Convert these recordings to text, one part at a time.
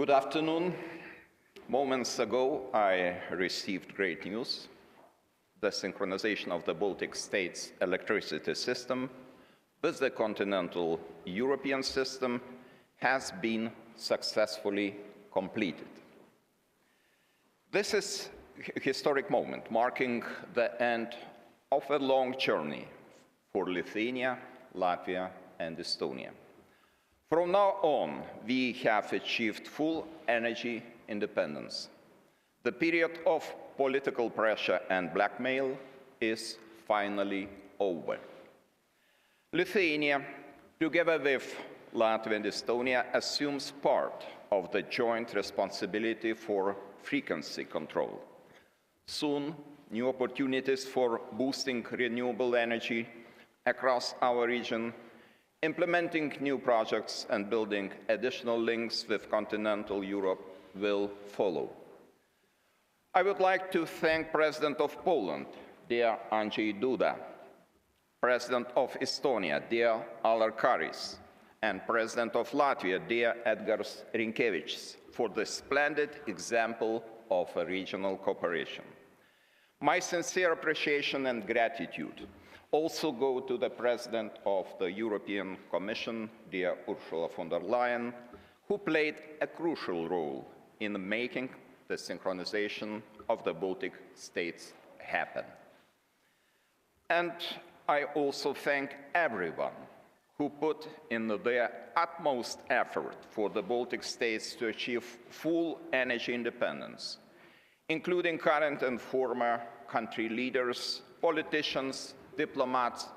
Good afternoon. Moments ago, I received great news. The synchronization of the Baltic states' electricity system with the continental European system has been successfully completed. This is a historic moment, marking the end of a long journey for Lithuania, Latvia, and Estonia. From now on, we have achieved full energy independence. The period of political pressure and blackmail is finally over. Lithuania, together with Latvia and Estonia, assumes part of the joint responsibility for frequency control. Soon, new opportunities for boosting renewable energy across our region, implementing new projects and building additional links with continental Europe will follow. I would like to thank President of Poland, dear Andrzej Duda, President of Estonia, dear Alar, and President of Latvia, dear Edgars Rinkevičs, for the splendid example of a regional cooperation. My sincere appreciation and gratitude also go to the President of the European Commission, dear Ursula von der Leyen, who played a crucial role in making the synchronization of the Baltic states happen. And I also thank everyone who put in their utmost effort for the Baltic states to achieve full energy independence, including current and former country leaders, politicians, diplomats,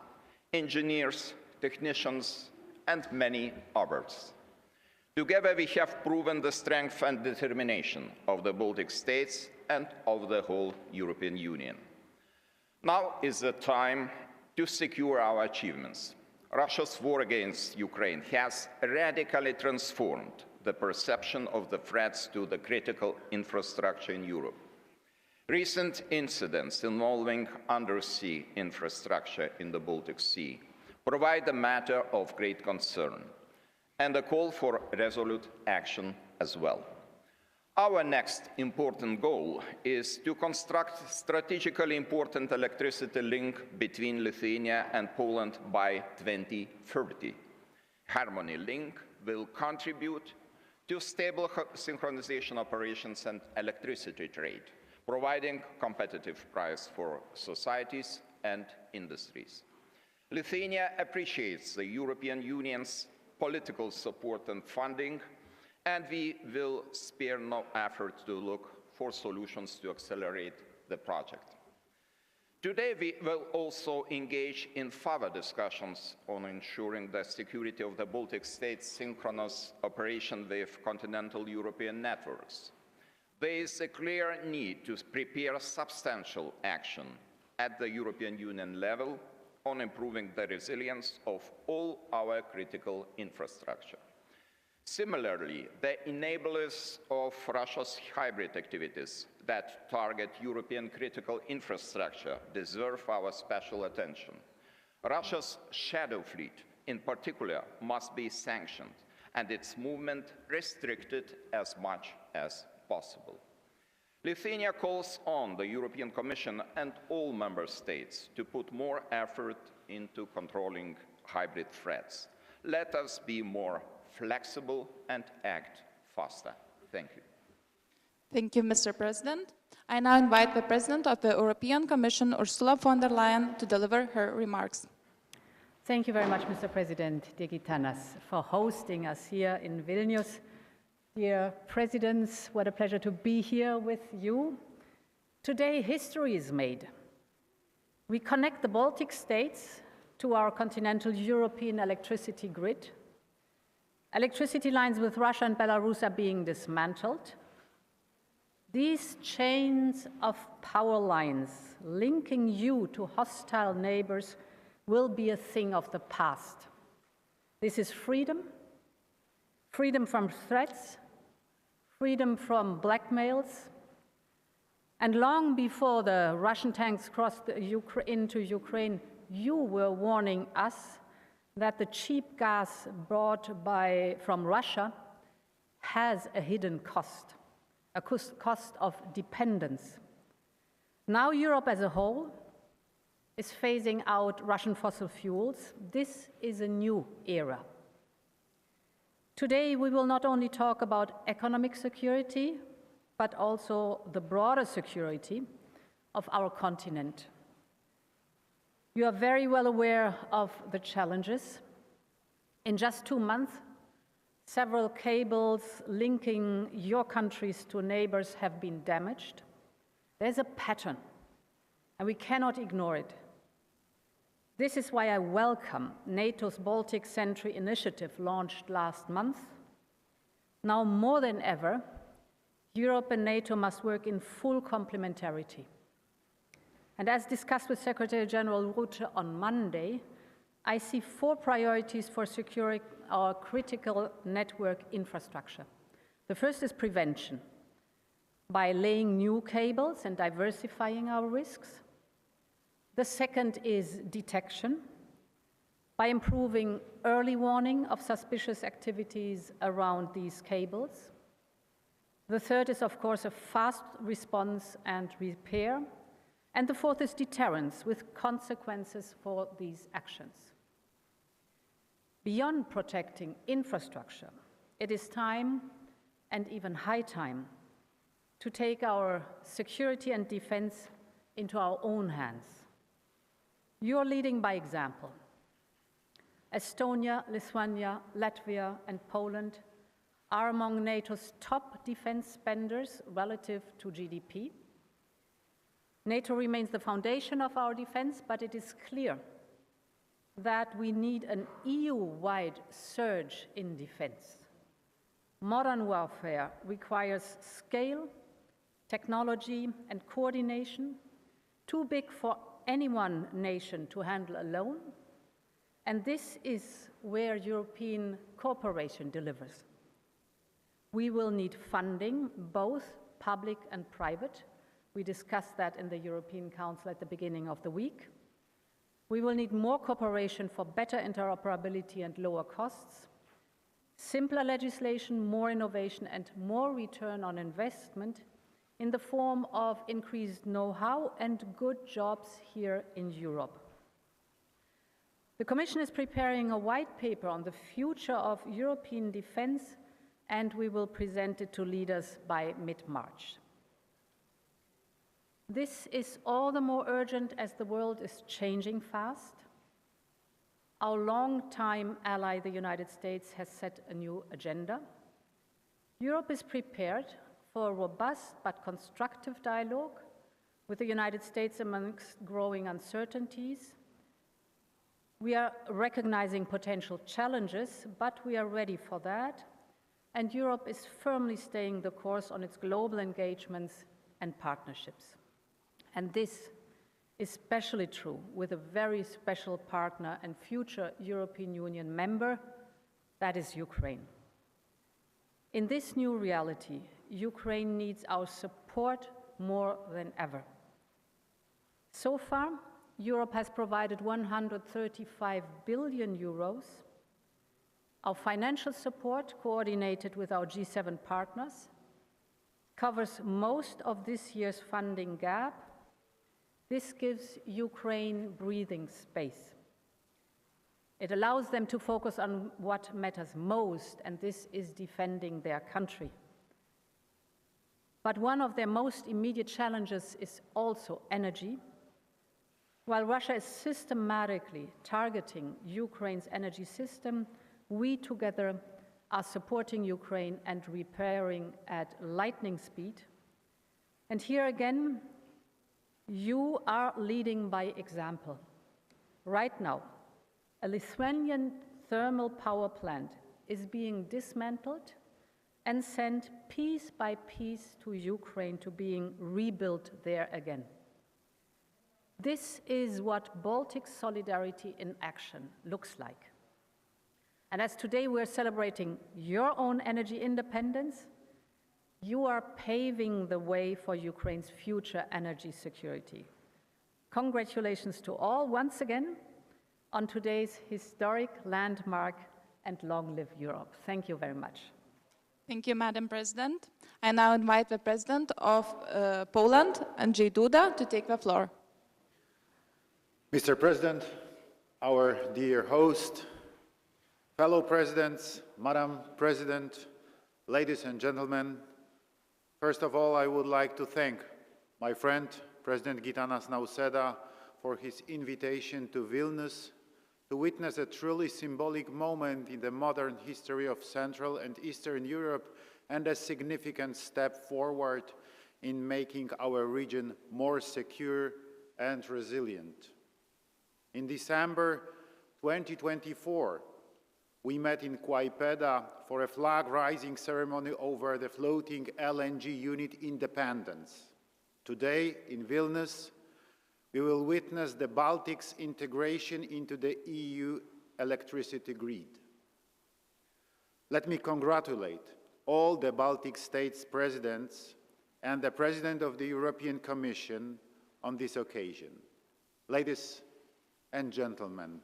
engineers, technicians, and many others. Together, we have proven the strength and determination of the Baltic states and of the whole European Union. Now is the time to secure our achievements. Russia's war against Ukraine has radically transformed the perception of the threats to the critical infrastructure in Europe. Recent incidents involving undersea infrastructure in the Baltic Sea provide a matter of great concern and a call for resolute action as well. Our next important goal is to construct strategically important electricity link between Lithuania and Poland by 2030. Harmony Link will contribute to stable synchronization operations and electricity trade, providing competitive price for societies and industries. Lithuania appreciates the European Union's political support and funding, and we will spare no effort to look for solutions to accelerate the project. Today, we will also engage in further discussions on ensuring the security of the Baltic states' synchronous operation with continental European networks. There is a clear need to prepare substantial action at the European Union level on improving the resilience of all our critical infrastructure. Similarly, the enablers of Russia's hybrid activities that target European critical infrastructure deserve our special attention. Russia's shadow fleet, in particular, must be sanctioned and its movement restricted as much as possible. Lithuania calls on the European Commission and all member states to put more effort into controlling hybrid threats. Let us be more flexible and act faster. Thank you. Thank you, Mr. President. I now invite the President of the European Commission, Ursula von der Leyen, to deliver her remarks. Thank you very much, Mr. President Digitanas, for hosting us here in Vilnius. Dear Presidents, what a pleasure to be here with you. Today, history is made. We connect the Baltic states to our continental European electricity grid. Electricity lines with Russia and Belarus are being dismantled. These chains of power lines linking you to hostile neighbors will be a thing of the past. This is freedom, freedom from threats, freedom from blackmails, and long before the Russian tanks crossed into Ukraine, you were warning us that the cheap gas brought from Russia has a hidden cost, a cost of dependence. Now Europe as a whole is phasing out Russian fossil fuels. This is a new era. Today, we will not only talk about economic security, but also the broader security of our continent. You are very well aware of the challenges. In just 2 months, several cables linking your countries to neighbors have been damaged. There's a pattern, and we cannot ignore it. This is why I welcome NATO's Baltic Sentry initiative launched last month. Now more than ever, Europe and NATO must work in full complementarity. And as discussed with Secretary General Rutte on Monday, I see 4 priorities for securing our critical network infrastructure. The first is prevention, by laying new cables and diversifying our risks. The second is detection, by improving early warning of suspicious activities around these cables. The third is, of course, a fast response and repair. And the fourth is deterrence, with consequences for these actions. Beyond protecting infrastructure, it is time, and even high time, to take our security and defense into our own hands. You're leading by example. Estonia, Lithuania, Latvia, and Poland are among NATO's top defense spenders relative to GDP. NATO remains the foundation of our defense, but it is clear that we need an EU-wide surge in defense. Modern warfare requires scale, technology, and coordination, too big for any one nation to handle alone, and this is where European cooperation delivers. We will need funding, both public and private. We discussed that in the European Council at the beginning of the week. We will need more cooperation for better interoperability and lower costs, simpler legislation, more innovation, and more return on investment in the form of increased know-how and good jobs here in Europe. The Commission is preparing a white paper on the future of European defense, and we will present it to leaders by mid-March. This is all the more urgent as the world is changing fast. Our longtime ally, the United States, has set a new agenda. Europe is prepared for a robust but constructive dialogue with the United States amongst growing uncertainties. We are recognizing potential challenges, but we are ready for that, and Europe is firmly staying the course on its global engagements and partnerships. And this is especially true with a very special partner and future European Union member, that is Ukraine. In this new reality, Ukraine needs our support more than ever. So far, Europe has provided 135 billion euros. Our financial support, coordinated with our G7 partners, covers most of this year's funding gap. This gives Ukraine breathing space. It allows them to focus on what matters most, and this is defending their country. But one of their most immediate challenges is also energy. While Russia is systematically targeting Ukraine's energy system, we together are supporting Ukraine and repairing at lightning speed. And here again, you are leading by example. Right now, a Lithuanian thermal power plant is being dismantled and sent piece by piece to Ukraine to being rebuilt there again. This is what Baltic solidarity in action looks like. And as today we're celebrating your own energy independence, you are paving the way for Ukraine's future energy security. Congratulations to all once again on today's historic landmark, and long live Europe. Thank you very much. Thank you, Madam President. I now invite the President of Poland, Andrzej Duda, to take the floor. Mr. President, our dear host, fellow presidents, Madam President, ladies and gentlemen, first of all, I would like to thank my friend, President Gitanas Nausėda, for his invitation to Vilnius to witness a truly symbolic moment in the modern history of Central and Eastern Europe and a significant step forward in making our region more secure and resilient. In December 2024, we met in Klaipėda for a flag-raising ceremony over the floating LNG unit Independence. Today, in Vilnius, we will witness the Baltics' integration into the EU electricity grid. Let me congratulate all the Baltic states' presidents and the President of the European Commission on this occasion. Ladies and gentlemen,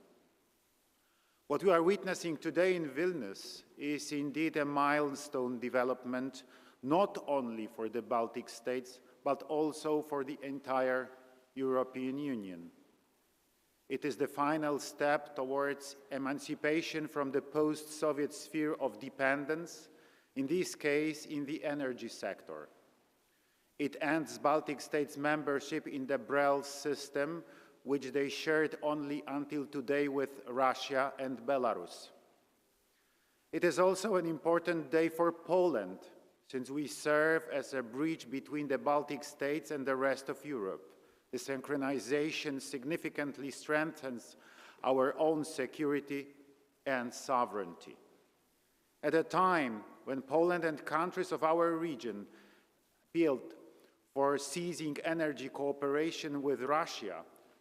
what we are witnessing today in Vilnius is indeed a milestone development, not only for the Baltic states, but also for the entire European Union. It is the final step towards emancipation from the post-Soviet sphere of dependence, in this case in the energy sector. It ends Baltic states' membership in the BREL system, which they shared only until today with Russia and Belarus. It is also an important day for Poland, since we serve as a bridge between the Baltic states and the rest of Europe. The synchronization significantly strengthens our own security and sovereignty. At a time when Poland and countries of our region appealed for ceasing energy cooperation with Russia,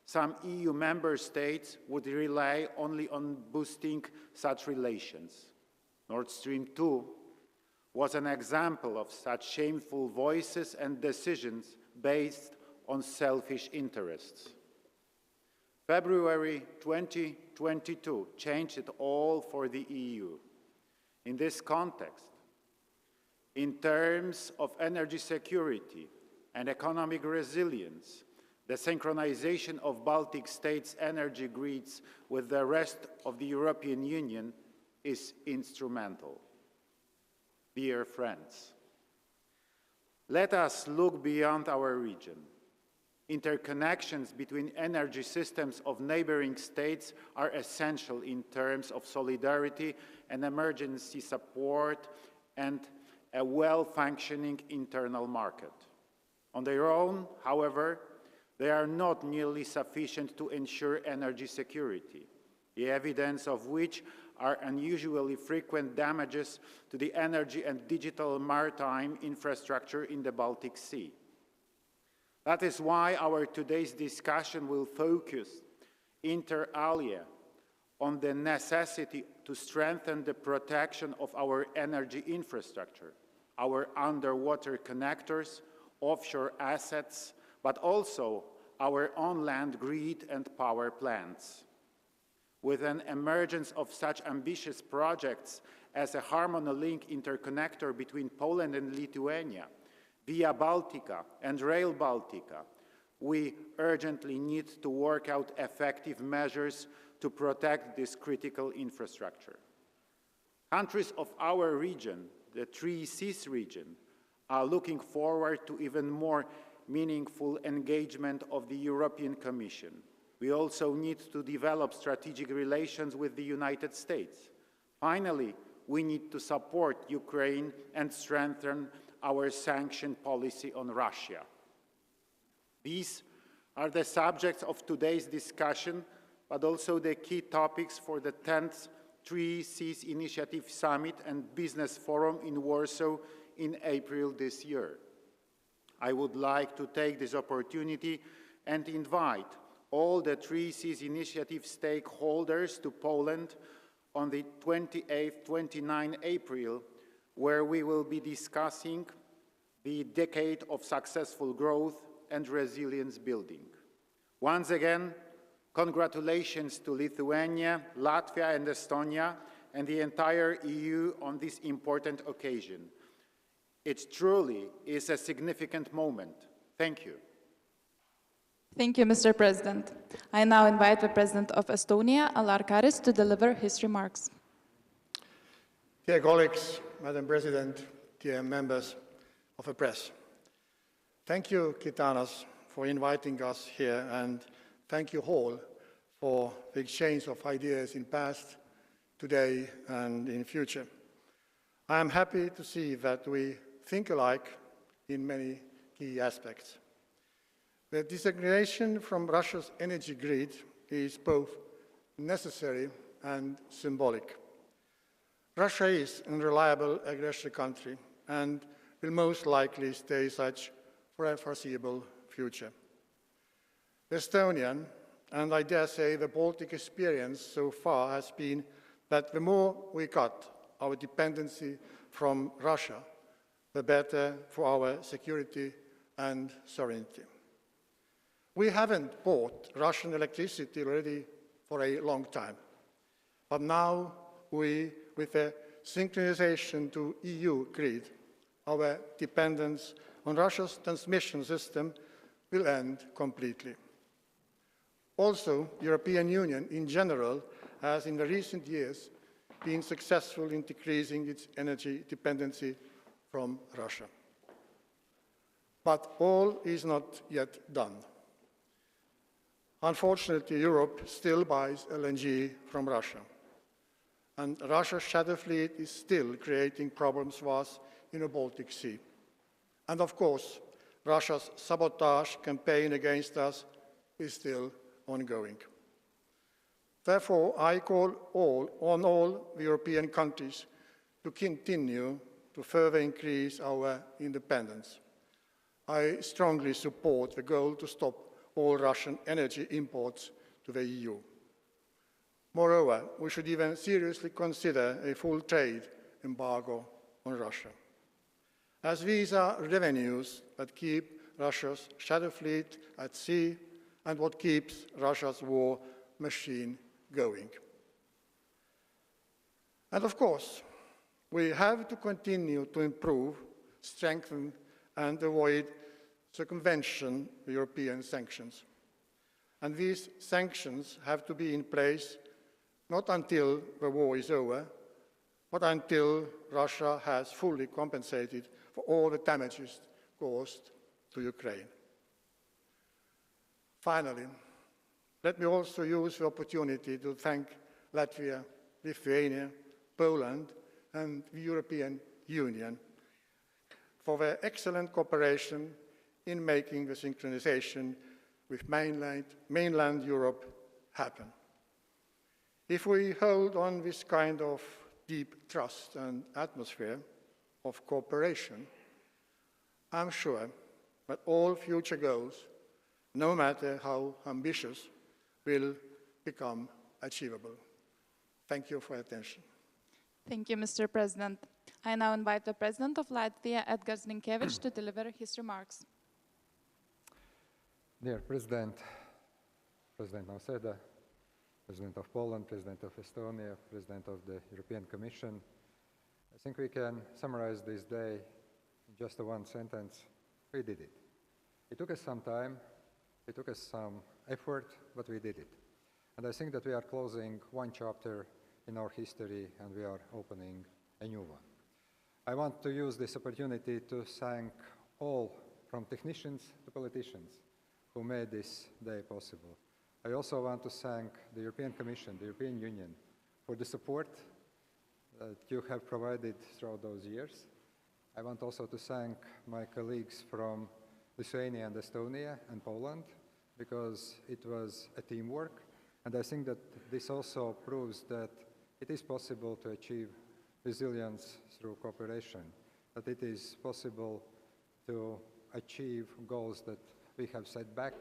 some EU member states would rely only on boosting such relations. Nord Stream 2 was an example of such shameful voices and decisions based on selfish interests. February 2022 changed it all for the EU. In this context, in terms of energy security and economic resilience, the synchronization of Baltic states' energy grids with the rest of the European Union is instrumental. Dear friends, let us look beyond our region. Interconnections between energy systems of neighboring states are essential in terms of solidarity and emergency support and a well-functioning internal market. On their own, however, they are not nearly sufficient to ensure energy security, the evidence of which are unusually frequent damages to the energy and digital maritime infrastructure in the Baltic Sea. That is why our today's discussion will focus, inter alia, on the necessity to strengthen the protection of our energy infrastructure, our underwater connectors, offshore assets, but also our on-land grid and power plants. With an emergence of such ambitious projects as a Harmony-Link interconnector between Poland and Lithuania, Via Baltica and Rail Baltica, we urgently need to work out effective measures to protect this critical infrastructure. Countries of our region, the Three Seas region, are looking forward to even more meaningful engagement of the European Commission. We also need to develop strategic relations with the United States. Finally, we need to support Ukraine and strengthen our sanction policy on Russia. These are the subjects of today's discussion, but also the key topics for the 10th Three Seas Initiative Summit and Business Forum in Warsaw in April this year. I would like to take this opportunity and invite all the Three Seas Initiative stakeholders to Poland on the 28th-29th April, where we will be discussing the decade of successful growth and resilience building. Once again, congratulations to Lithuania, Latvia, and Estonia, and the entire EU on this important occasion. It truly is a significant moment. Thank you. Thank you, Mr. President. I now invite the President of Estonia, Karis, to deliver his remarks. Dear colleagues, Madam President, dear members of the press, thank you, Gitanas, for inviting us here, and thank you all for the exchange of ideas in past, today, and in future. I am happy to see that we think alike in many key aspects. The disintegration from Russia's energy grid is both necessary and symbolic. Russia is an unreliable aggressor country and will most likely stay such for a foreseeable future. The Estonian, and I dare say the Baltic experience so far has been that the more we cut our dependency from Russia, the better for our security and sovereignty. We haven't bought Russian electricity already for a long time, but now we, with a synchronization to EU grid, our dependence on Russia's transmission system will end completely. Also, the European Union in general has in the recent years been successful in decreasing its energy dependency from Russia. But all is not yet done. Unfortunately, Europe still buys LNG from Russia, and Russia's shadow fleet is still creating problems for us in the Baltic Sea. And of course, Russia's sabotage campaign against us is still ongoing. Therefore, I call on all the European countries to continue to further increase our independence. I strongly support the goal to stop all Russian energy imports to the EU. Moreover, we should even seriously consider a full trade embargo on Russia, as these are revenues that keep Russia's shadow fleet at sea and what keeps Russia's war machine going. And of course, we have to continue to improve, strengthen, and avoid circumvention of European sanctions. And these sanctions have to be in place not until the war is over, but until Russia has fully compensated for all the damages caused to Ukraine. Finally, let me also use the opportunity to thank Latvia, Lithuania, Poland, and the European Union for their excellent cooperation in making the synchronization with mainland Europe happen. If we hold on this kind of deep trust and atmosphere of cooperation, I'm sure that all future goals, no matter how ambitious, will become achievable. Thank you for your attention. Thank you, Mr. President. I now invite the President of Latvia, Edgars Rinkēvičs, to deliver his remarks. Dear President, President Nausėda, President of Poland, President of Estonia, President of the European Commission, I think we can summarize this day in just one sentence. We did it. It took us some time, it took us some effort, but we did it. And I think that we are closing one chapter in our history and we are opening a new one. I want to use this opportunity to thank all, from technicians to politicians, who made this day possible. I also want to thank the European Commission, the European Union, for the support that you have provided throughout those years. I want also to thank my colleagues from Lithuania and Estonia and Poland, because it was a teamwork. And I think that this also proves that it is possible to achieve resilience through cooperation, that it is possible to achieve goals that we have set back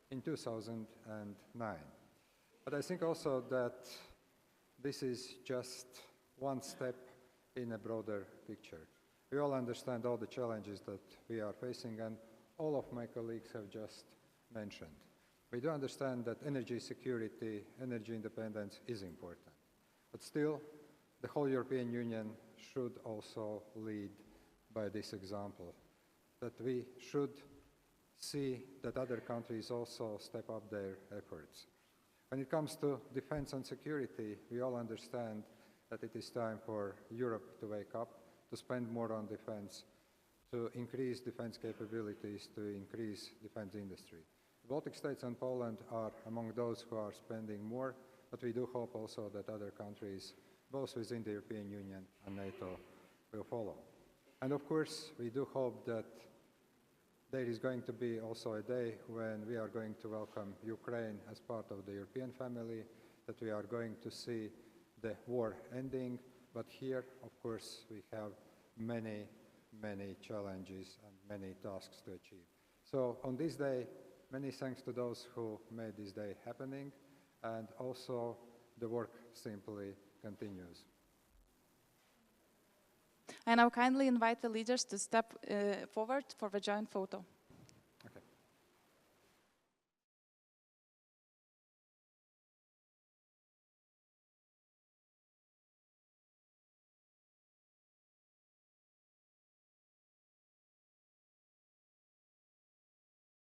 in 2009. But I think also that this is just one step in a broader picture. We all understand all the challenges that we are facing, and all of my colleagues have just mentioned. We do understand that energy security, energy independence is important. But still, the whole European Union should also lead by this example, that we should see that other countries also step up their efforts. When it comes to defense and security, we all understand that it is time for Europe to wake up, to spend more on defense, to increase defense capabilities, to increase defense industry. The Baltic states and Poland are among those who are spending more, but we do hope also that other countries, both within the European Union and NATO, will follow. And of course, we do hope that there is going to be also a day when we are going to welcome Ukraine as part of the European family, that we are going to see the war ending, but here, of course, we have many challenges and many tasks to achieve. So on this day, many thanks to those who made this day happening, and also the work simply continues. I now kindly invite the leaders to step forward for the joint photo.